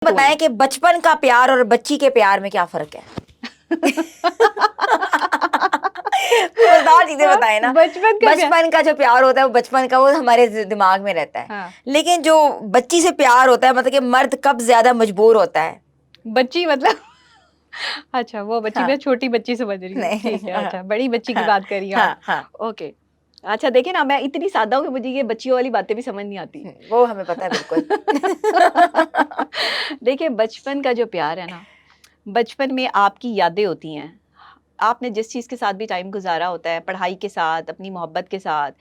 بتائیں کہ بچپن کا پیار اور بچی کے پیار میں کیا فرق ہے؟ مزدار چیزیں بتائیں نا. بچپن کا جو پیار ہوتا ہے وہ بچپن کا وہ ہمارے دماغ میں رہتا ہے, لیکن جو بچی سے پیار ہوتا ہے مطلب کہ مرد کب زیادہ مجبور ہوتا ہے؟ بچی مطلب اچھا وہ بچی میں چھوٹی بچی سمجھ رہی ہوں, ٹھیک ہے, اچھا بڑی بچی کی بات کر رہی ہیں, اوکے. اچھا دیکھیں نا, میں اتنی سادہ ہوں کہ مجھے یہ بچیوں والی باتیں بھی سمجھ نہیں آتی, وہ ہمیں پتہ ہے بالکل. دیکھیں بچپن کا جو پیار ہے نا, بچپن میں آپ کی یادیں ہوتی ہیں, آپ نے جس چیز کے ساتھ بھی ٹائم گزارا ہوتا ہے, پڑھائی کے ساتھ, اپنی محبت کے ساتھ,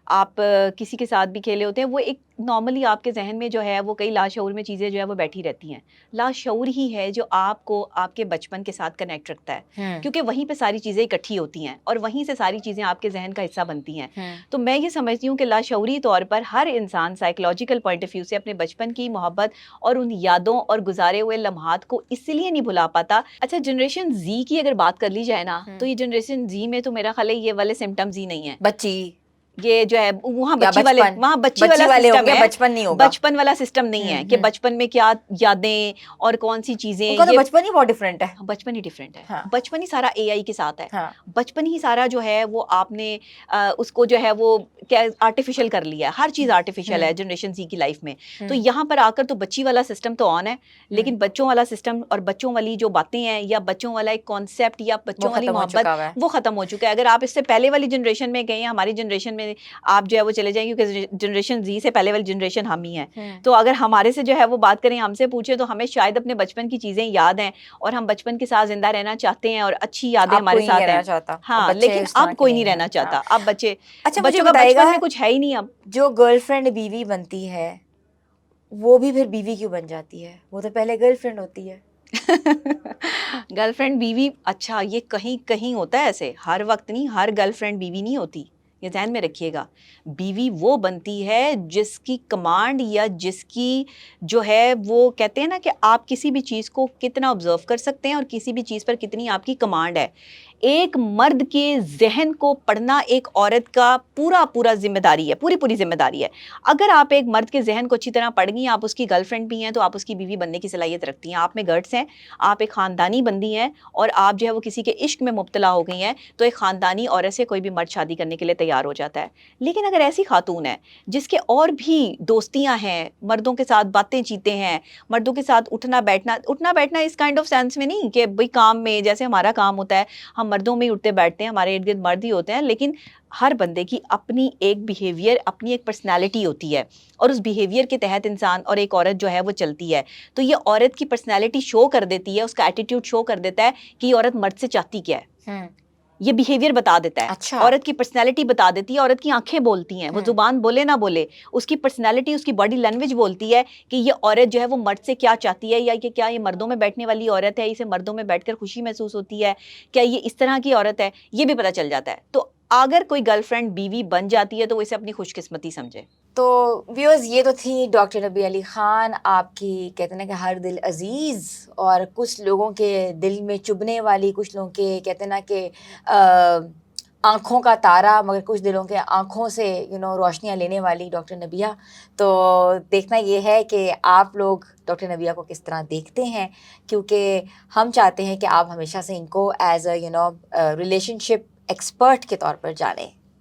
آپ کسی کے ساتھ بھی کھیلے ہوتے ہیں, وہ ایک نارملی آپ کے ذہن میں جو ہے وہ کئی لاشعور میں چیزیں جو ہے وہ بیٹھی رہتی ہیں. لاشعور ہی ہے جو آپ کو آپ کے بچپن کے ساتھ کنیکٹ رکھتا ہے, کیونکہ وہیں پہ ساری چیزیں اکٹھی ہوتی ہیں اور وہیں سے ساری چیزیں آپ کے ذہن کا حصہ بنتی ہیں. تو میں یہ سمجھتی ہوں کہ لاشعوری طور پر ہر انسان سائیکولوجیکل پوائنٹ آف ویو سے اپنے بچپن کی محبت اور ان یادوں اور گزارے ہوئے لمحات کو اس لیے نہیں بھلا پاتا. اچھا جنریشن زی کی اگر بات کر لی جائے نا, تو یہ جنریشن زی میں تو میرا خیال ہے یہ والے سمٹمز ہی نہیں ہیں. بچی یہ جو ہے وہاں بچی والے, وہاں بچی والا سسٹم ہے, بچپن نہیں ہوگا, بچپن والا سسٹم نہیں ہے کہ بچپن میں کیا یادیں اور کون سی چیزیں. ان کا تو بچپن ہی بہت ڈفرینٹ ہے, بچپن ہی ڈفرینٹ ہے, بچپن ہی سارا اے آئی کے ساتھ ہے, بچپن ہی سارا جو ہے وہ آپ نے اس کو جو ہے وہ کیا آرٹیفیشل کر لیا ہے, ہر چیز آرٹیفیشل ہے جنریشن زی کی لائف میں. تو یہاں پر آ کر تو بچی والا سسٹم تو آن ہے, لیکن بچوں والا سسٹم اور بچوں والی جو باتیں ہیں یا بچوں والا ایک کانسیپٹ یا بچوں والی محبت وہ ختم ہو چکا ہے. اگر آپ اس سے پہلے والی جنریشن میں گئے ہیں, ہماری جنریشن میں آپ جو ہے وہ چلے جائیں, کیونکہ جنریشن زی سے پہلے والی جنریشن ہم ہی ہیں, تو اگر ہمارے سے جو ہے وہ بات کریں, ہم سے پوچھیں تو ہمیں شاید اپنے بچپن کی چیزیں یاد ہیں اور ہم بچپن کے ساتھ زندہ رہنا چاہتے ہیں اور اچھی یادیں ہمارے ساتھ ہیں. ہاں لیکن اب کوئی نہیں رہنا چاہتا, اب بچے, بچوں کا بچپن میں کچھ ہے ہی نہیں. اب جو گرل فرینڈ بیوی بنتی ہے وہ بھی پھر بیوی کیوں بن جاتی ہے؟ وہ تو پہلے گرل فرینڈ ہوتی ہے. گرل فرینڈ بیوی, اچھا یہ کہیں کہیں ہوتا ہے ایسے, ہر وقت نہیں, ہر گرل فرینڈ بیوی نہیں ہوتی, یہ ذہن میں رکھیے گا. بیوی وہ بنتی ہے جس کی کمانڈ یا جس کی جو ہے وہ کہتے ہیں نا کہ آپ کسی بھی چیز کو کتنا آبزرو کر سکتے ہیں اور کسی بھی چیز پر کتنی آپ کی کمانڈ ہے. ایک مرد کے ذہن کو پڑھنا ایک عورت کا پورا ذمہ داری ہے, پوری ذمہ داری ہے. اگر آپ ایک مرد کے ذہن کو اچھی طرح پڑھ گئی, آپ اس کی گرل فرینڈ بھی ہیں, تو آپ اس کی بیوی بننے کی صلاحیت رکھتی ہیں. آپ میں گٹس ہیں, آپ ایک خاندانی بندی ہیں, اور آپ جو ہے وہ کسی کے عشق میں مبتلا ہو گئی ہیں, تو ایک خاندانی عورت سے کوئی بھی مرد شادی کرنے کے لیے تیار ہو جاتا ہے. لیکن اگر ایسی خاتون ہے جس کے اور بھی دوستیاں ہیں, مردوں کے ساتھ باتیں چیتے ہیں, مردوں کے ساتھ اٹھنا بیٹھنا اس کائنڈ آف سینس میں نہیں کہ بھئی کام میں جیسے ہمارا کام ہوتا ہے, ہم مردوں میں ہی اٹھتے بیٹھتے ہیں, ہمارے ارد گرد مرد ہی ہوتے ہیں, لیکن ہر بندے کی اپنی ایک بیہیویئر, اپنی ایک پرسنالٹی ہوتی ہے, اور اس بیہیویئر کے تحت انسان اور ایک عورت جو ہے وہ چلتی ہے. تو یہ عورت کی پرسنالٹی شو کر دیتی ہے, اس کا ایٹیٹیوڈ شو کر دیتا ہے کہ یہ عورت مرد سے چاہتی کیا ہے. یہ بیہیویئر بتا دیتا ہے, عورت کی پرسنالٹی بتا دیتی ہے, عورت کی آنکھیں بولتی ہیں, وہ زبان بولے نہ بولے, اس کی پرسنالٹی, اس کی باڈی لینگویج بولتی ہے کہ یہ عورت جو ہے وہ مرد سے کیا چاہتی ہے, یا کہ کیا یہ مردوں میں بیٹھنے والی عورت ہے, اسے مردوں میں بیٹھ کر خوشی محسوس ہوتی ہے, کیا یہ اس طرح کی عورت ہے, یہ بھی پتہ چل جاتا ہے. تو اگر کوئی گرل فرینڈ بیوی بن جاتی ہے تو وہ اسے اپنی خوش قسمتی سمجھے. تو ویورز یہ تو تھی ڈاکٹر ربیہ علی خان, آپ کی کہتے ہیں نا کہ ہر دل عزیز, اور کچھ لوگوں کے دل میں چبھنے والی, کچھ لوگوں کے کہتے ہیں نا کہ آنکھوں کا تارا, مگر کچھ دلوں کے آنکھوں سے روشنیاں لینے والی ڈاکٹر نبیہ. تو دیکھنا یہ ہے کہ آپ لوگ ڈاکٹر نبیہ کو کس طرح دیکھتے ہیں, کیونکہ ہم چاہتے ہیں کہ آپ ہمیشہ سے ان کو as a relation ship expert کے طور پر جانیں.